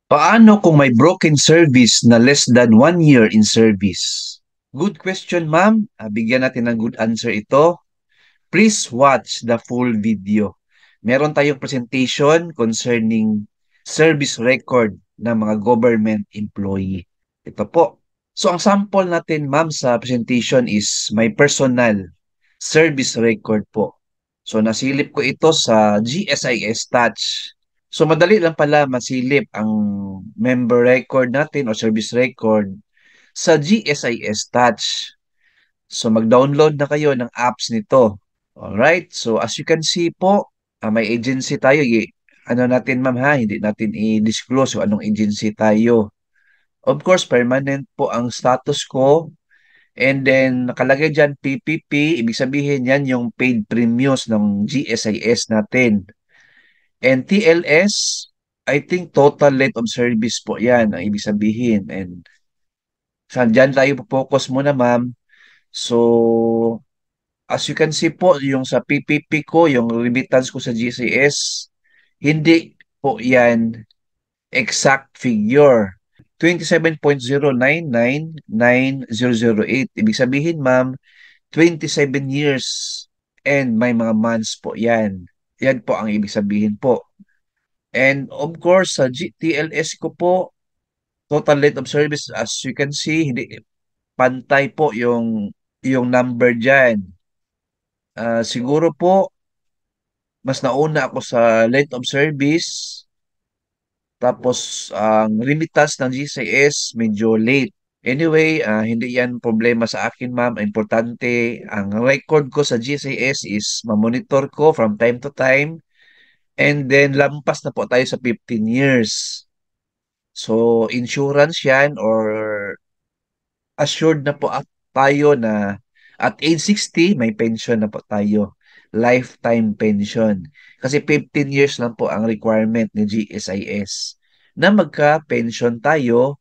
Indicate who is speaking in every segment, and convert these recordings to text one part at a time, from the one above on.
Speaker 1: Paano kung may broken service na less than 1 year in service? Good question, ma'am. Bigyan natin ng good answer ito. Please watch the full video. Meron tayong presentation concerning service record ng mga government employee. Ito po. So, ang sample natin, ma'am, sa presentation is my personal service record po. So, nasilip ko ito sa GSIS Touch. So, madali lang pala masilip ang member record natin o service record sa GSIS Touch. So, mag-download na kayo ng apps nito. Alright, so as you can see po, may agency tayo. Ano natin ma'am ha, hindi natin i-disclose kung anong agency tayo. Of course, permanent po ang status ko. And then, nakalagay dyan PPP, ibig sabihin yan yung paid premiums ng GSIS natin. And TLS, I think total length of service po yan ang ibig sabihin. And dyan tayo focus muna ma'am. So, as you can see po, yung sa PPP ko, yung remittance ko sa GCS, hindi po yan exact figure. 27.09990008. Ibig sabihin, ma'am, 27 years and may mga months po yan. Yan po ang ibig sabihin po. And of course, sa TLS ko po, total length of service, as you can see, hindi pantay po yung number dyan. Siguro po, mas nauna ako sa length of service, tapos ang remittance ng GCS medyo late. Anyway, hindi yan problema sa akin, ma'am. Importante, ang record ko sa GCS is mamonitor ko from time to time. And then, lampas na po tayo sa 15 years. So, insurance yan or assured na po tayo na at age 60, may pension na po tayo. Lifetime pension. Kasi 15 years lang po ang requirement ni GSIS na magka-pension tayo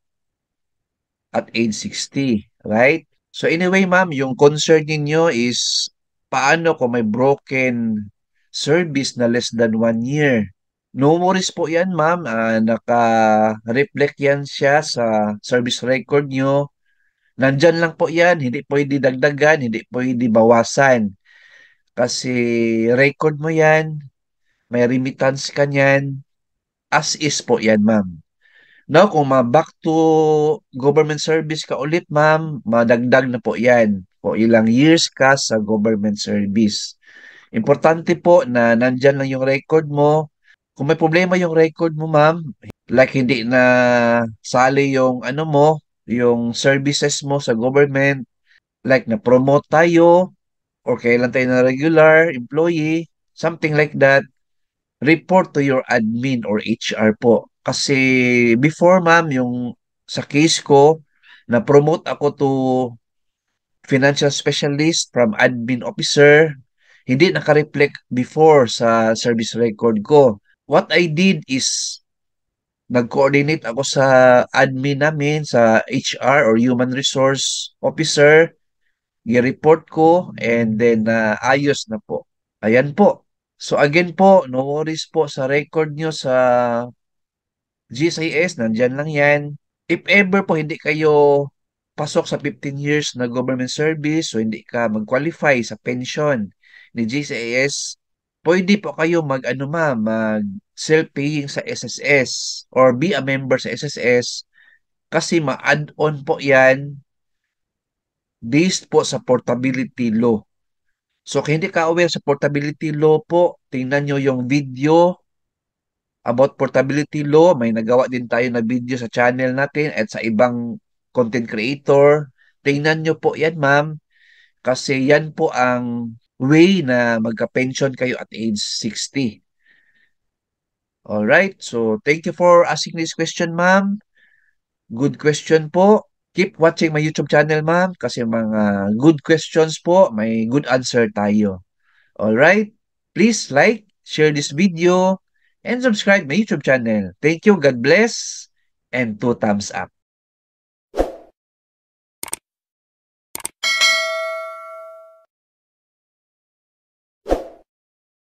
Speaker 1: at age 60. Right? So anyway, ma'am, yung concern ninyo is paano kung may broken service na less than 1 year? No worries po yan, ma'am. Naka-reflect yan siya sa service record nyo. Nandyan lang po yan, hindi pwede dagdagan, hindi pwede bawasan. Kasi record mo yan, may remittance ka niyan, as is po yan, ma'am. Now, kung back to government service ka ulit, ma'am, madagdag na po yan. O ilang years ka sa government service. Importante po na nandyan lang yung record mo. Kung may problema yung record mo, ma'am, like hindi na sali yung ano mo, yung services mo sa government, like na-promote tayo or kailan tayo na regular employee, something like that, report to your admin or HR po. Kasi before ma'am, yung sa case ko, na-promote ako to financial specialist from admin officer, hindi naka-reflect before sa service record ko. What I did is nag-coordinate ako sa admin namin, sa HR or human resource officer, i-report ko and then ayos na po. Ayan po. So again po, no worries po sa record nyo sa GSIS, nandyan lang yan. If ever po hindi kayo pasok sa 15 years na government service so hindi ka mag-qualify sa pension ni GCIS, pwede po kayo mag-ano mag self-paying sa SSS or be a member sa SSS kasi ma-add-on po yan based po sa portability law. So, kung hindi ka aware sa portability law po, tingnan nyo yung video about portability law. May nagawa din tayo na video sa channel natin at sa ibang content creator. Tingnan nyo po yan, ma'am. Kasi yan po ang way na magka-pension kayo at age 60. Alright, so thank you for asking this question, ma'am. Good question po. Keep watching my YouTube channel, ma'am, kasi mga good questions po, may good answer tayo. Alright? Please like, share this video, and subscribe my YouTube channel. Thank you, God bless, and 2 thumbs up.